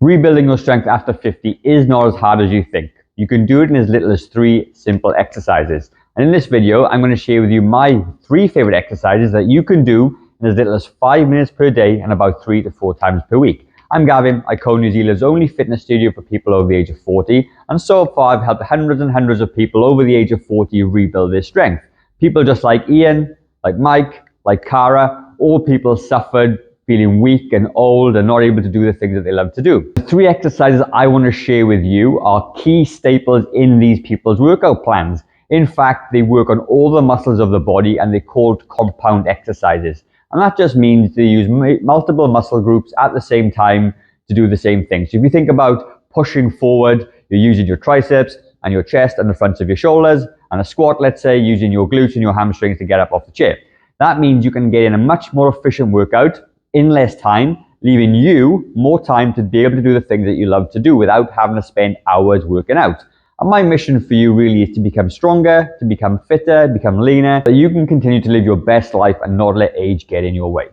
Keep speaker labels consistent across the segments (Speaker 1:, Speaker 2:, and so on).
Speaker 1: Rebuilding your strength after 50 is not as hard as you think. You can do it in as little as 3 simple exercises. And in this video, I'm going to share with you my 3 favorite exercises that you can do in as little as 5 minutes per day and about 3 to 4 times per week. I'm Gavyn. I co-New Zealand's only fitness studio for people over the age of 40. And so far, I've helped hundreds and hundreds of people over the age of 40 rebuild their strength. People just like Ian, like Mike, like Cara, all people suffered feeling weak and old and not able to do the things that they love to do. The 3 exercises I want to share with you are key staples in these people's workout plans. In fact, they work on all the muscles of the body and they're called compound exercises. And that just means they use multiple muscle groups at the same time to do the same thing. So if you think about pushing forward, you're using your triceps and your chest and the fronts of your shoulders, and a squat, let's say, using your glutes and your hamstrings to get up off the chair. That means you can get in a much more efficient workout in less time, leaving you more time to be able to do the things that you love to do without having to spend hours working out. And my mission for you really is to become stronger, to become fitter, become leaner, so you can continue to live your best life and not let age get in your way.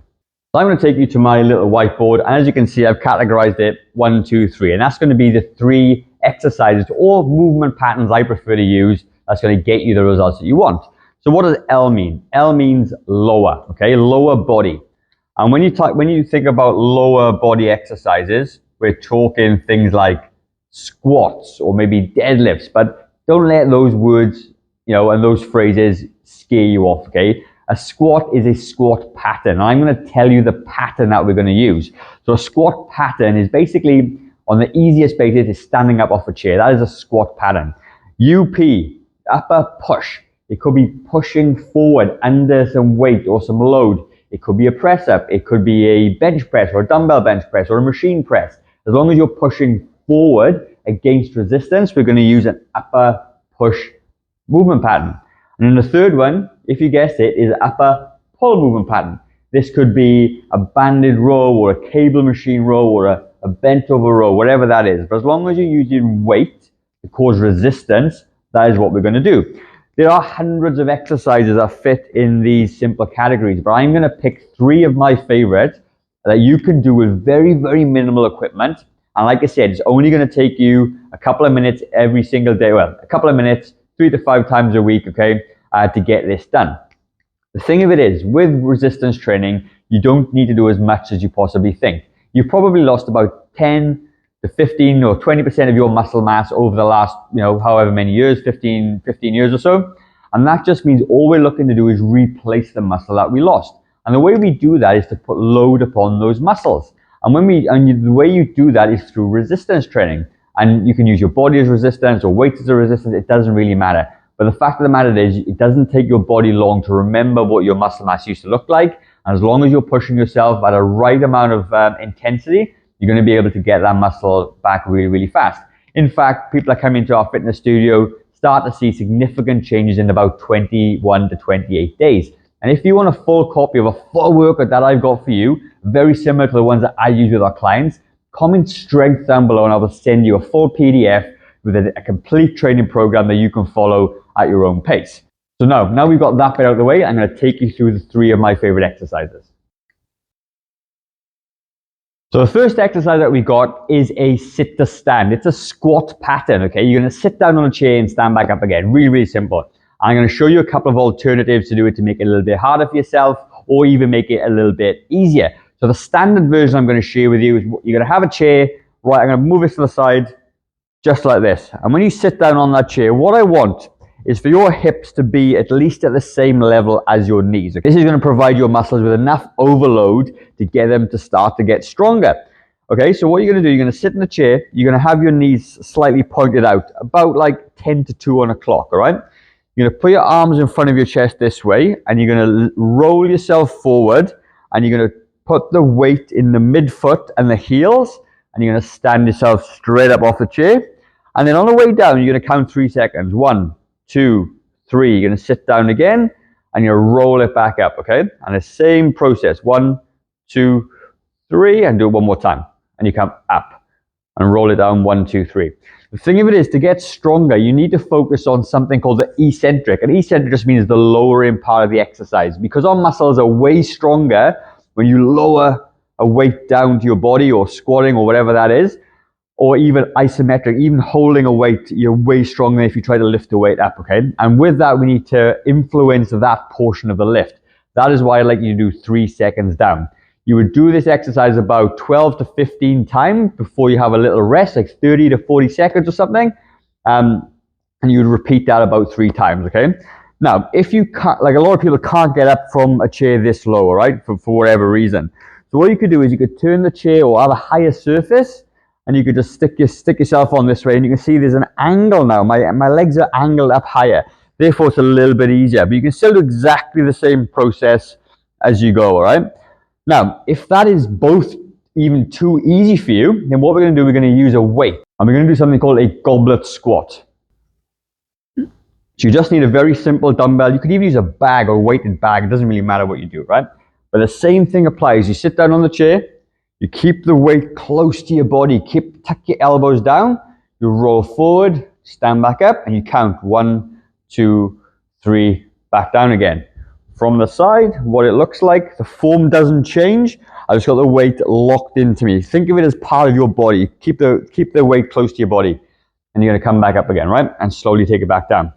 Speaker 1: So I'm going to take you to my little whiteboard, and as you can see, I've categorized it 1, 2, 3, and that's going to be the 3 exercises or movement patterns I prefer to use that's going to get you the results that you want. So what does L mean? L means lower, okay? Lower body. And when you think about lower body exercises, we're talking things like squats or maybe deadlifts, but don't let those words, and those phrases scare you off, okay? A squat is a squat pattern. I'm going to tell you the pattern that we're going to use. So a squat pattern is basically, on the easiest basis, is standing up off a chair. That is a squat pattern. UP, upper push. It could be pushing forward under some weight or some load. It could be a press up. It could be a bench press or a dumbbell bench press or a machine press. As long as you're pushing forward against resistance, we're going to use an upper push movement pattern. And then the third one, if you guessed it, is upper pull movement pattern. This could be a banded row or a cable machine row or a bent over row, whatever that is. But as long as you're using weight to cause resistance, that is what we're going to do. There are hundreds of exercises that fit in these simple categories, but I'm going to pick 3 of my favorites that you can do with very, very minimal equipment. And like I said, it's only going to take you a couple of minutes every single day. Well, a couple of minutes, 3 to 5 times a week, okay, to get this done. The thing of it is, with resistance training, you don't need to do as much as you possibly think. You've probably lost about 10 to 15 or 20% of your muscle mass over the last, however many years, 15 years or so. And that just means all we're looking to do is replace the muscle that we lost. And the way we do that is to put load upon those muscles. And the way you do that is through resistance training. And you can use your body as resistance or weight as a resistance. It doesn't really matter. But the fact of the matter is, it doesn't take your body long to remember what your muscle mass used to look like. And as long as you're pushing yourself at a right amount of intensity, you're going to be able to get that muscle back really, really fast. In fact, people that come into our fitness studio start to see significant changes in about 21 to 28 days. And if you want a full copy of a full workout that I've got for you, very similar to the ones that I use with our clients, comment strength down below and I will send you a full PDF with a complete training program that you can follow at your own pace. So now we've got that bit out of the way, I'm going to take you through the 3 of my favorite exercises. So the first exercise that we got is a sit to stand. It's a squat pattern, okay? You're going to sit down on a chair and stand back up again. Really, really simple. I'm going to show you a couple of alternatives to do it to make it a little bit harder for yourself or even make it a little bit easier. So the standard version I'm going to share with you is you're going to have a chair, right? I'm going to move it to the side just like this. And when you sit down on that chair, what I want is for your hips to be at least at the same level as your knees. This is going to provide your muscles with enough overload to get them to start to get stronger. Okay, so what you're going to do, you're going to sit in the chair, you're going to have your knees slightly pointed out, about like 10 to 2 on a clock, all right? You're going to put your arms in front of your chest this way, and you're going to roll yourself forward, and you're going to put the weight in the midfoot and the heels, and you're going to stand yourself straight up off the chair. And then on the way down, you're going to count 3 seconds. 1, 2, 3. You're going to sit down again and you roll it back up, okay? And the same process. 1, 2, 3, and do it one more time. And you come up and roll it down. 1, 2, 3. The thing of it is, to get stronger, you need to focus on something called the eccentric. And eccentric just means the lowering part of the exercise, because our muscles are way stronger when you lower a weight down to your body or squatting or whatever that is. or even isometric, even holding a weight, you're way stronger if you try to lift the weight up, okay? And with that, we need to influence that portion of the lift. That is why I like you to do 3 seconds down. You would do this exercise about 12 to 15 times before you have a little rest, like 30 to 40 seconds or something. And you would repeat that about 3 times, okay? Now, if you can't, like a lot of people can't get up from a chair this low, all right, for whatever reason. So what you could do is you could turn the chair or have a higher surface, and you could just stick yourself on this way, and you can see there's an angle now. My legs are angled up higher, therefore it's a little bit easier. But you can still do exactly the same process as you go, all right? Now, if that is both even too easy for you, then what we're going to do, we're going to use a weight, and we're going to do something called a goblet squat. So you just need a very simple dumbbell. You could even use a bag or a weighted bag. It doesn't really matter what you do, right? But the same thing applies. You sit down on the chair, you keep the weight close to your body, tuck your elbows down, you roll forward, stand back up, and you count 1, 2, 3, back down again. From the side, what it looks like, the form doesn't change. I just got the weight locked into me. Think of it as part of your body. Keep the weight close to your body, and you're gonna come back up again, right? And slowly take it back down.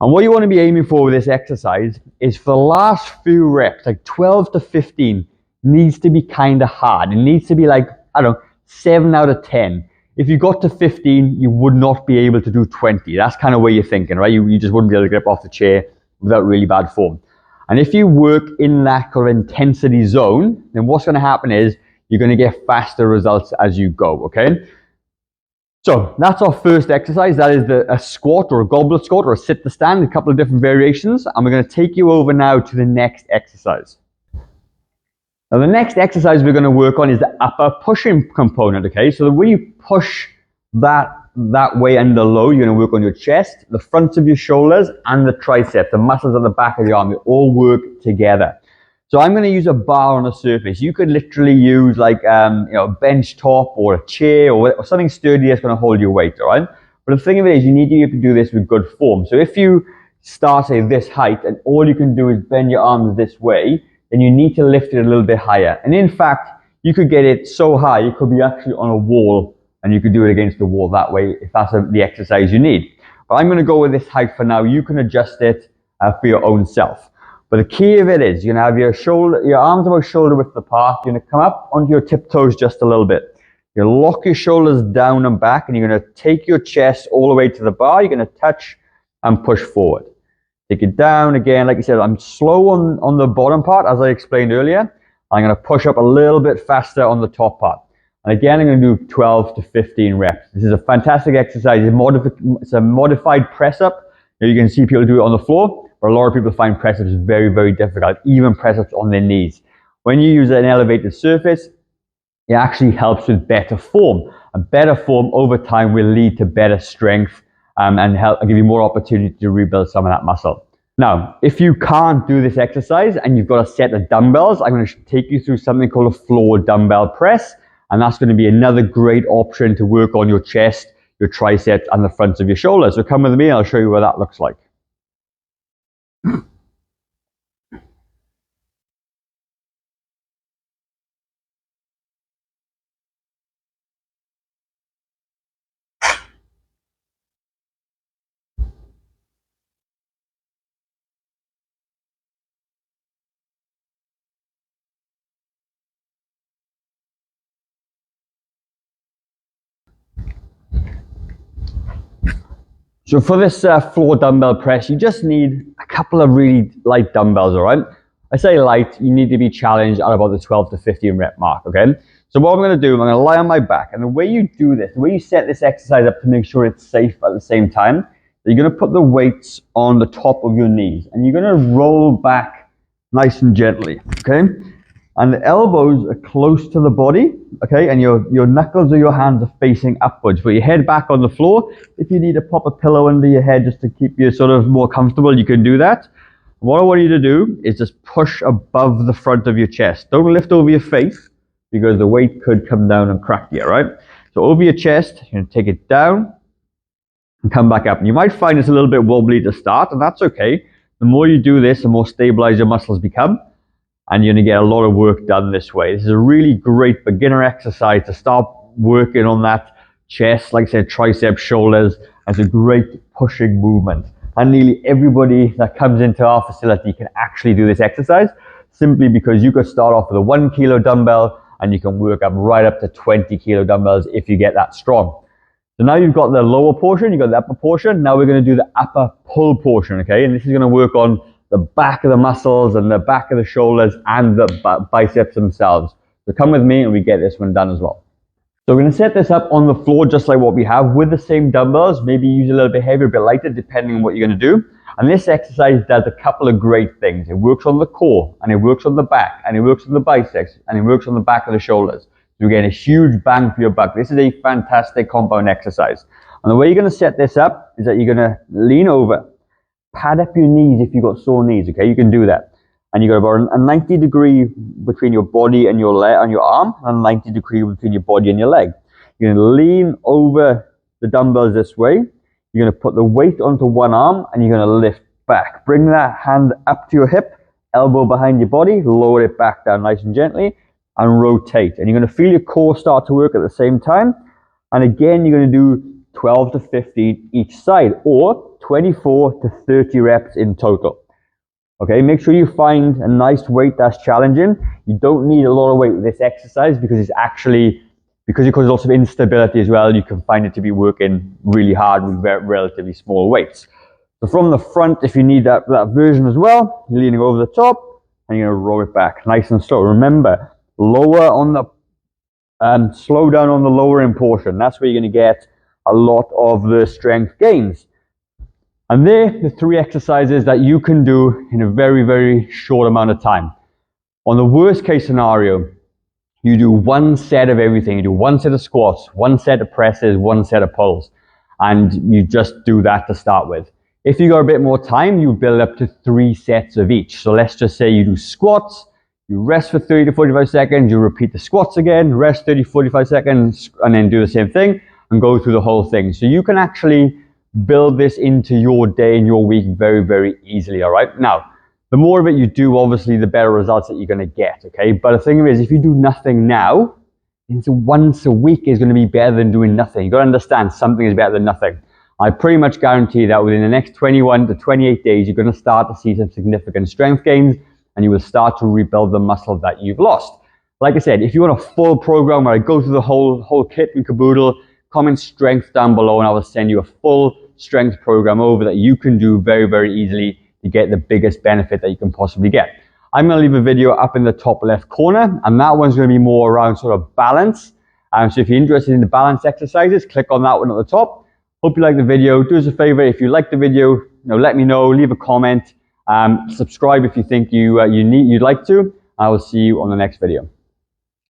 Speaker 1: And what you want to be aiming for with this exercise is for the last few reps, like 12 to 15, needs to be kind of hard. It needs to be like, I don't know, 7 out of 10. If you got to 15, you would not be able to do 20. That's kind of where you're thinking, right? You just wouldn't be able to get up off the chair without really bad form. And if you work in that kind of intensity zone, then what's going to happen is you're going to get faster results as you go, okay? So that's our first exercise. That is a squat or a goblet squat or a sit to stand, a couple of different variations. And we're going to take you over now to the next exercise. Now the next exercise we're going to work on is the upper pushing component, okay? So the way you push that way and the low, you're going to work on your chest, the fronts of your shoulders, and the tricep, the muscles at the back of the arm. They all work together. So I'm going to use a bar on a surface. You could literally use like a bench top or a chair or something sturdy that's going to hold your weight, all right? But the thing of it is you need to be able to do this with good form. So if you start, say, this height and all you can do is bend your arms this way, then you need to lift it a little bit higher. And in fact, you could get it so high, you could be actually on a wall and you could do it against the wall that way if that's the exercise you need. But I'm going to go with this height for now. You can adjust it for your own self. But the key of it is you're going to have your arms about shoulder width apart. You're going to come up onto your tiptoes just a little bit. You're going to lock your shoulders down and back, and you're going to take your chest all the way to the bar. You're going to touch and push forward. Take it down again. Like I said, I'm slow on the bottom part, as I explained earlier. I'm going to push up a little bit faster on the top part. And again, I'm going to do 12 to 15 reps. This is a fantastic exercise. It's a modified press up. You can see people do it on the floor. But a lot of people find press-ups very, very difficult, even press-ups on their knees. When you use an elevated surface, it actually helps with better form. A better form over time will lead to better strength and give you more opportunity to rebuild some of that muscle. Now, if you can't do this exercise and you've got a set of dumbbells, I'm going to take you through something called a floor dumbbell press. And that's going to be another great option to work on your chest, your triceps, and the fronts of your shoulders. So come with me and I'll show you what that looks like. So for this floor dumbbell press, you just need a couple of really light dumbbells, all right? I say light, you need to be challenged at about the 12 to 15 rep mark, okay? So what I'm going to do, I'm going to lie on my back. And the way you do this, the way you set this exercise up to make sure it's safe at the same time, you're going to put the weights on the top of your knees. And you're going to roll back nice and gently, okay? And the elbows are close to the body, okay? And your knuckles of your hands are facing upwards. Put your head back on the floor. If you need to pop a pillow under your head just to keep you sort of more comfortable, you can do that. What I want you to do is just push above the front of your chest. Don't lift over your face because the weight could come down and crack you, right? So over your chest, you're going to take it down and come back up. And you might find it's a little bit wobbly to start, and that's okay. The more you do this, the more stabilized your muscles become. And you're going to get a lot of work done this way. This is a really great beginner exercise to start working on that chest, like I said, triceps, shoulders, as a great pushing movement. And nearly everybody that comes into our facility can actually do this exercise, simply because you could start off with a 1 kilo dumbbell and you can work up right up to 20 kilo dumbbells if you get that strong. So now you've got the lower portion, you've got the upper portion. Now we're going to do the upper pull portion, okay? And this is going to work on the back of the muscles and the back of the shoulders and the biceps themselves. So come with me and we get this one done as well. So we're going to set this up on the floor just like what we have with the same dumbbells. Maybe use a little bit heavier, a bit lighter, depending on what you're going to do. And this exercise does a couple of great things. It works on the core, and it works on the back, and it works on the biceps, and it works on the back of the shoulders. So you're getting a huge bang for your buck. This is a fantastic compound exercise. And the way you're going to set this up is that you're going to lean over, pad up your knees if you've got sore knees, okay? You can do that. And you've got about a 90 degree between your body and your leg, and your arm, and a 90 degree between your body and your leg. You're going to lean over the dumbbells this way. You're going to put the weight onto one arm, and you're going to lift back. Bring that hand up to your hip, elbow behind your body, lower it back down nice and gently, and rotate. And you're going to feel your core start to work at the same time. And again, you're going to do 12 to 15 each side, or 24 to 30 reps in total. Okay, make sure you find a nice weight that's challenging. You don't need a lot of weight with this exercise because it's actually, because it causes lots of instability as well, you can find it to be working really hard with relatively small weights. So from the front, if you need that version as well, you're leaning over the top and you're going to roll it back nice and slow. Remember, lower on the, slow down on the lowering portion. That's where you're going to get a lot of the strength gains. And they're the 3 exercises that you can do in a very, very short amount of time. On the worst case scenario, you do 1 set of everything. You do 1 set of squats, 1 set of presses, 1 set of pulls. And you just do that to start with. If you got a bit more time, you build up to 3 sets of each. So let's just say you do squats, you rest for 30 to 45 seconds, you repeat the squats again, rest 30 to 45 seconds, and then do the same thing and go through the whole thing. So you can actually build this into your day and your week very, very easily, all right? Now, the more of it you do, obviously, the better results that you're going to get, okay? But the thing is, if you do nothing now, it's once a week is going to be better than doing nothing. You've got to understand something is better than nothing. I pretty much guarantee that within the next 21 to 28 days, you're going to start to see some significant strength gains, and you will start to rebuild the muscle that you've lost. Like I said, if you want a full program where I go through the whole kit and caboodle, comment strength down below, and I will send you a full strength program over that you can do very, very easily to get the biggest benefit that you can possibly get. I'm going to leave a video up in the top left corner, and that one's going to be more around sort of balance. So if you're interested in the balance exercises, click on that one at the top. Hope you like the video. Do us a favor, if you like the video, let me know, leave a comment, subscribe if you think you'd like to. I will see you on the next video.